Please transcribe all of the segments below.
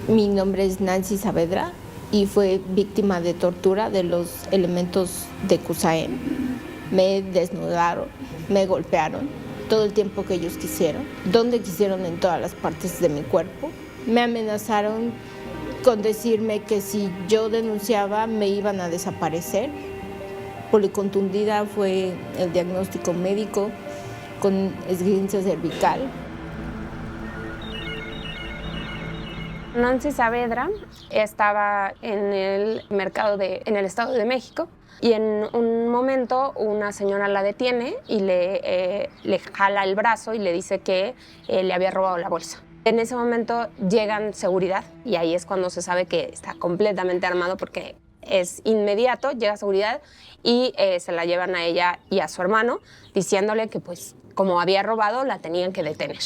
Mi nombre es Nancy Saavedra y fue víctima de tortura de los elementos de CUSAEM. Me desnudaron, me golpearon todo el tiempo que ellos quisieron, donde quisieron en todas las partes de mi cuerpo. Me amenazaron con decirme que si yo denunciaba me iban a desaparecer. Policontundida fue el diagnóstico médico con esguince cervical. Nancy Saavedra estaba en el mercado en el Estado de México y en un momento una señora la detiene y le jala el brazo y le dice que le había robado la bolsa. En ese momento llegan seguridad y ahí es cuando se sabe que está completamente armado porque es inmediato, llega seguridad y se la llevan a ella y a su hermano diciéndole que pues como había robado la tenían que detener.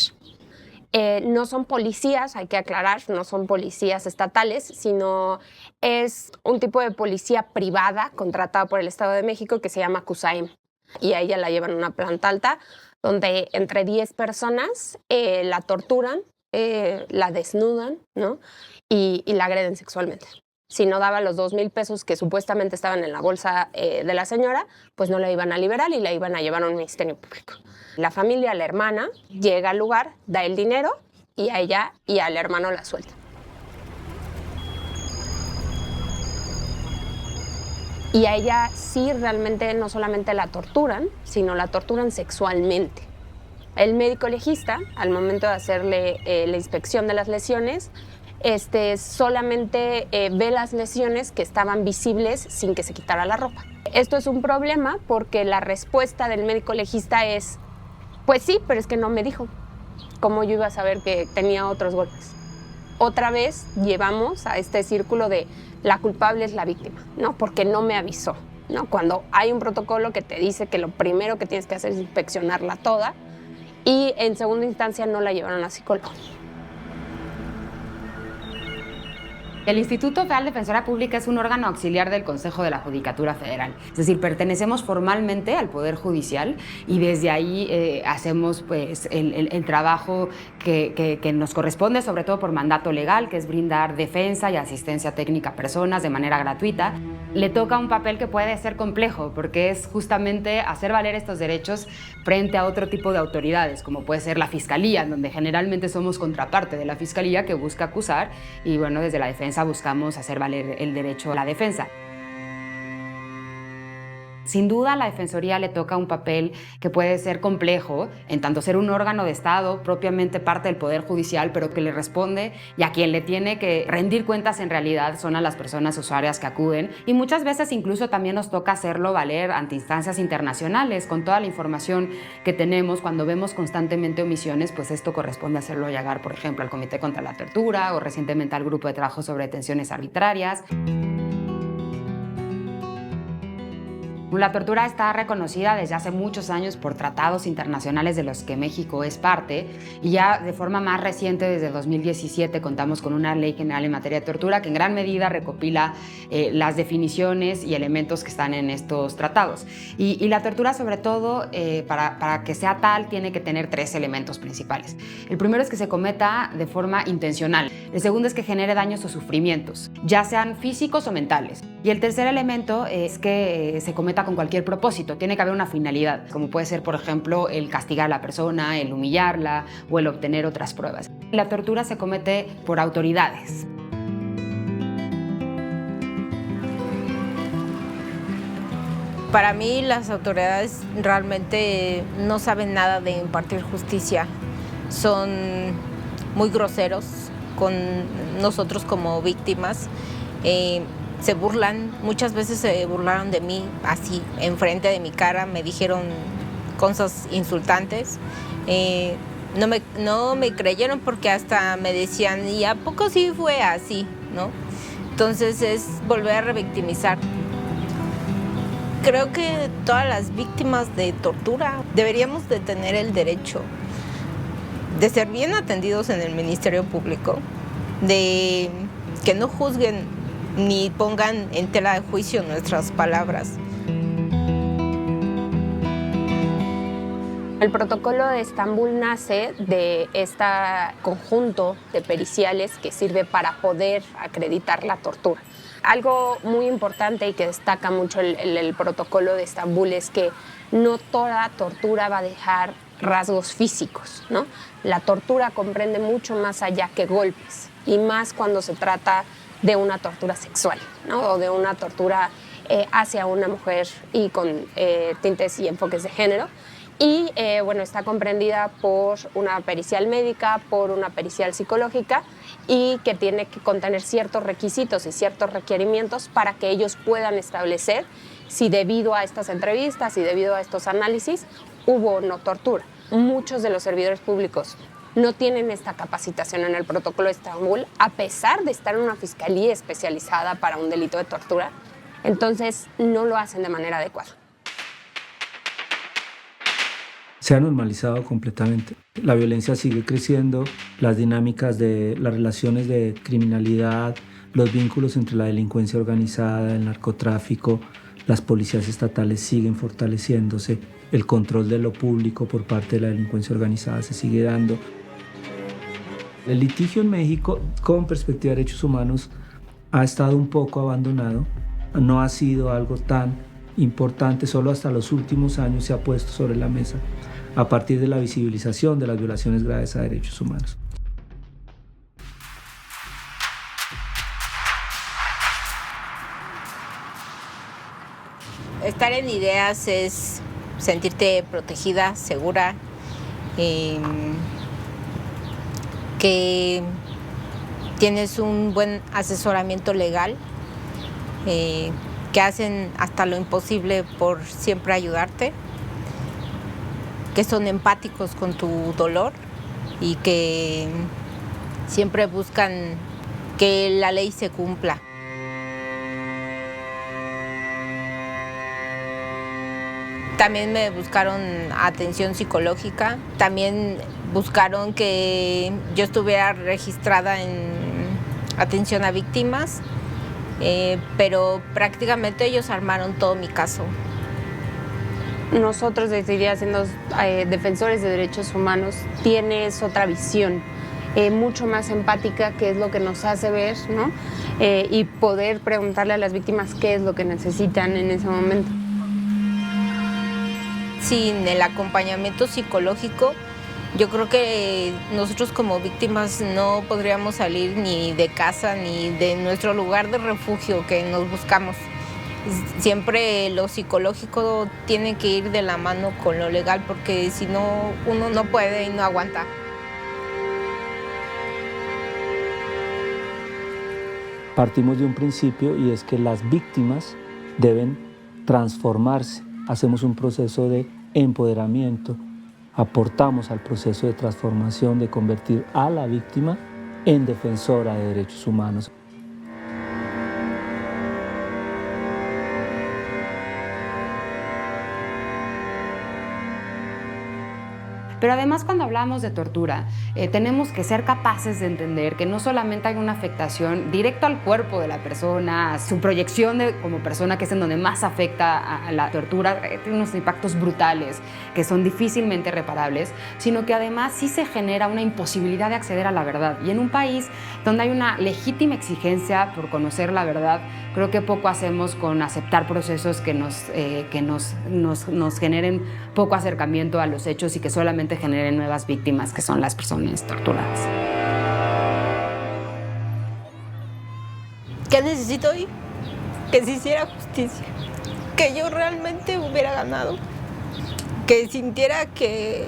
No son policías, hay que aclarar, no son policías estatales, sino es un tipo de policía privada contratada por el Estado de México que se llama CUSAEM. Y a ella la llevan a una planta alta donde entre 10 personas la torturan, la desnudan, ¿no? y la agreden sexualmente. Si no daba los 2,000 pesos que supuestamente estaban en la bolsa de la señora, pues no la iban a liberar y la iban a llevar a un ministerio público. La familia, la hermana, llega al lugar, da el dinero y a ella y al hermano la suelta. Y a ella sí realmente no solamente la torturan, sino la torturan sexualmente. El médico legista, al momento de hacerle la inspección de las lesiones, solamente ve las lesiones que estaban visibles sin que se quitara la ropa. Esto es un problema porque la respuesta del médico legista es, pues sí, pero es que no me dijo. ¿Cómo yo iba a saber que tenía otros golpes? Otra vez llevamos a este círculo de la culpable es la víctima, ¿no? Porque no me avisó, ¿no? Cuando hay un protocolo que te dice que lo primero que tienes que hacer es inspeccionarla toda y en segunda instancia no la llevaron a psicólogo. El Instituto Federal de Defensoría Pública es un órgano auxiliar del Consejo de la Judicatura Federal. Es decir, pertenecemos formalmente al Poder Judicial y desde ahí hacemos pues, el trabajo que nos corresponde, sobre todo por mandato legal, que es brindar defensa y asistencia técnica a personas de manera gratuita. Le toca un papel que puede ser complejo, porque es justamente hacer valer estos derechos frente a otro tipo de autoridades, como puede ser la Fiscalía, donde generalmente somos contraparte de la Fiscalía que busca acusar y bueno, desde la defensa buscamos hacer valer el derecho a la defensa. Sin duda, a la Defensoría le toca un papel que puede ser complejo, en tanto ser un órgano de Estado, propiamente parte del Poder Judicial, pero que le responde y a quien le tiene que rendir cuentas en realidad son a las personas usuarias que acuden. Y muchas veces incluso también nos toca hacerlo valer ante instancias internacionales. Con toda la información que tenemos, cuando vemos constantemente omisiones, pues esto corresponde hacerlo llegar, por ejemplo, al Comité contra la Tortura o recientemente al Grupo de Trabajo sobre Detenciones Arbitrarias. La tortura está reconocida desde hace muchos años por tratados internacionales de los que México es parte y ya de forma más reciente, desde 2017, contamos con una ley general en materia de tortura que en gran medida recopila las definiciones y elementos que están en estos tratados. Y la tortura, sobre todo, para que sea tal, tiene que tener 3 elementos principales. El primero es que se cometa de forma intencional. El segundo es que genere daños o sufrimientos, ya sean físicos o mentales. Y el tercer elemento es que se cometa con cualquier propósito. Tiene que haber una finalidad, como puede ser, por ejemplo, el castigar a la persona, el humillarla o el obtener otras pruebas. La tortura se comete por autoridades. Para mí, las autoridades realmente no saben nada de impartir justicia. Son muy groseros con nosotros como víctimas. Se burlan, muchas veces se burlaron de mí así, enfrente de mi cara, me dijeron cosas insultantes. No me creyeron porque hasta me decían, ¿y a poco sí fue así? ¿No? Entonces es volver a revictimizar. Creo que todas las víctimas de tortura deberíamos de tener el derecho de ser bien atendidos en el Ministerio Público, de que no juzguen ni pongan en tela de juicio nuestras palabras. El protocolo de Estambul nace de este conjunto de periciales que sirve para poder acreditar la tortura. Algo muy importante y que destaca mucho el protocolo de Estambul es que no toda tortura va a dejar rasgos físicos, ¿no? La tortura comprende mucho más allá que golpes, y más cuando se trata de una tortura sexual, ¿no? O de una tortura hacia una mujer y con tintes y enfoques de género. Y bueno, está comprendida por una pericial médica, por una pericial psicológica, y que tiene que contener ciertos requisitos y ciertos requerimientos para que ellos puedan establecer si debido a estas entrevistas y debido a estos análisis hubo o no tortura. Muchos de los servidores públicos no tienen esta capacitación en el protocolo de Estambul, a pesar de estar en una fiscalía especializada para un delito de tortura. Entonces no lo hacen de manera adecuada. Se ha normalizado completamente. La violencia sigue creciendo, las dinámicas de las relaciones de criminalidad, los vínculos entre la delincuencia organizada, el narcotráfico, las policías estatales siguen fortaleciéndose, el control de lo público por parte de la delincuencia organizada se sigue dando. El litigio en México, con perspectiva de derechos humanos, ha estado un poco abandonado, no ha sido algo tan importante, solo hasta los últimos años se ha puesto sobre la mesa a partir de la visibilización de las violaciones graves a derechos humanos. Estar en Ideas es sentirte protegida, segura, que tienes un buen asesoramiento legal, que hacen hasta lo imposible por siempre ayudarte, que son empáticos con tu dolor y que siempre buscan que la ley se cumpla. También me buscaron atención psicológica, también buscaron que yo estuviera registrada en atención a víctimas, pero prácticamente ellos armaron todo mi caso. Nosotros desde Ideas, siendo defensores de derechos humanos, tienes otra visión, mucho más empática, que es lo que nos hace ver, ¿no? Y poder preguntarle a las víctimas qué es lo que necesitan en ese momento. Sin el acompañamiento psicológico, yo creo que nosotros como víctimas no podríamos salir ni de casa ni de nuestro lugar de refugio que nos buscamos. Siempre lo psicológico tiene que ir de la mano con lo legal, porque si no, uno no puede y no aguanta. Partimos de un principio, y es que las víctimas deben transformarse. Hacemos un proceso de empoderamiento, aportamos al proceso de transformación, de convertir a la víctima en defensora de derechos humanos. Pero además, cuando hablamos de tortura, tenemos que ser capaces de entender que no solamente hay una afectación directa al cuerpo de la persona, a su proyección como persona, que es en donde más afecta a la tortura, tiene unos impactos brutales que son difícilmente reparables, sino que además sí se genera una imposibilidad de acceder a la verdad. Y en un país donde hay una legítima exigencia por conocer la verdad, creo que poco hacemos con aceptar procesos que nos generen poco acercamiento a los hechos y que solamente generen nuevas víctimas, que son las personas torturadas. ¿Qué necesito hoy? Que se hiciera justicia, que yo realmente hubiera ganado, que sintiera que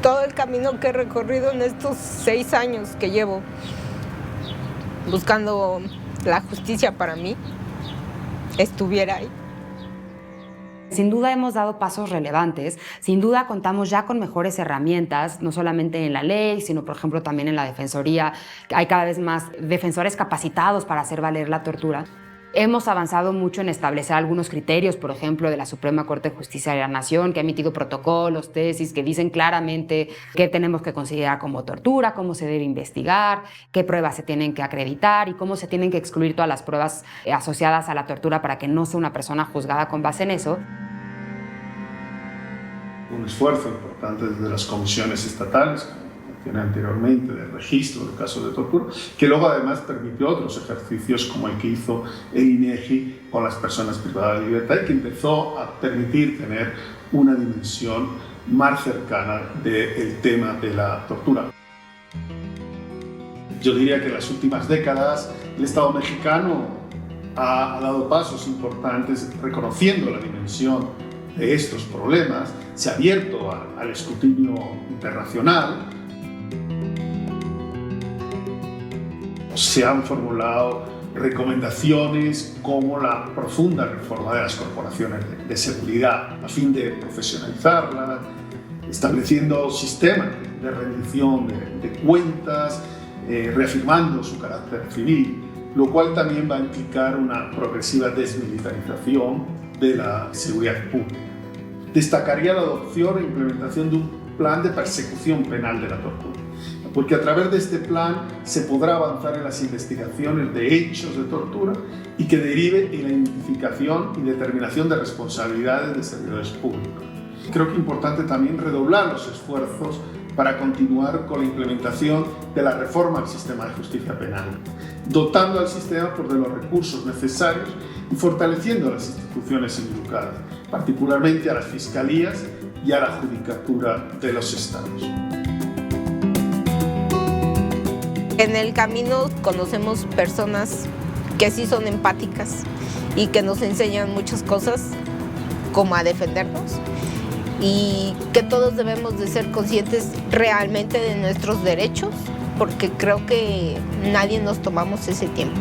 todo el camino que he recorrido en estos 6 años que llevo buscando la justicia para mí, estuviera ahí. Sin duda hemos dado pasos relevantes, sin duda contamos ya con mejores herramientas, no solamente en la ley, sino por ejemplo también en la defensoría. Hay cada vez más defensores capacitados para hacer valer la tortura. Hemos avanzado mucho en establecer algunos criterios, por ejemplo, de la Suprema Corte de Justicia de la Nación, que ha emitido protocolos, tesis, que dicen claramente qué tenemos que considerar como tortura, cómo se debe investigar, qué pruebas se tienen que acreditar y cómo se tienen que excluir todas las pruebas asociadas a la tortura para que no sea una persona juzgada con base en eso. esfuerzo importante desde las comisiones estatales, como mencioné anteriormente, del registro de casos de tortura, que luego además permitió otros ejercicios como el que hizo el INEGI con las personas privadas de libertad y que empezó a permitir tener una dimensión más cercana del tema de la tortura. Yo diría que en las últimas décadas el Estado mexicano ha dado pasos importantes reconociendo la dimensión de estos problemas, se ha abierto al escrutinio internacional, se han formulado recomendaciones como la profunda reforma de las corporaciones de seguridad a fin de profesionalizarlas, estableciendo sistemas de rendición de cuentas, reafirmando su carácter civil, lo cual también va a implicar una progresiva desmilitarización de la seguridad pública. Destacaría la adopción e implementación de un plan de persecución penal de la tortura, porque a través de este plan se podrá avanzar en las investigaciones de hechos de tortura y que derive en la identificación y determinación de responsabilidades de servidores públicos. Creo que es importante también redoblar los esfuerzos para continuar con la implementación de la reforma del sistema de justicia penal, dotando al sistema de los recursos necesarios y fortaleciendo las instituciones involucradas, particularmente a las fiscalías y a la judicatura de los estados. En el camino conocemos personas que sí son empáticas y que nos enseñan muchas cosas, como a defendernos, y que todos debemos de ser conscientes realmente de nuestros derechos, porque creo que nadie nos tomamos ese tiempo.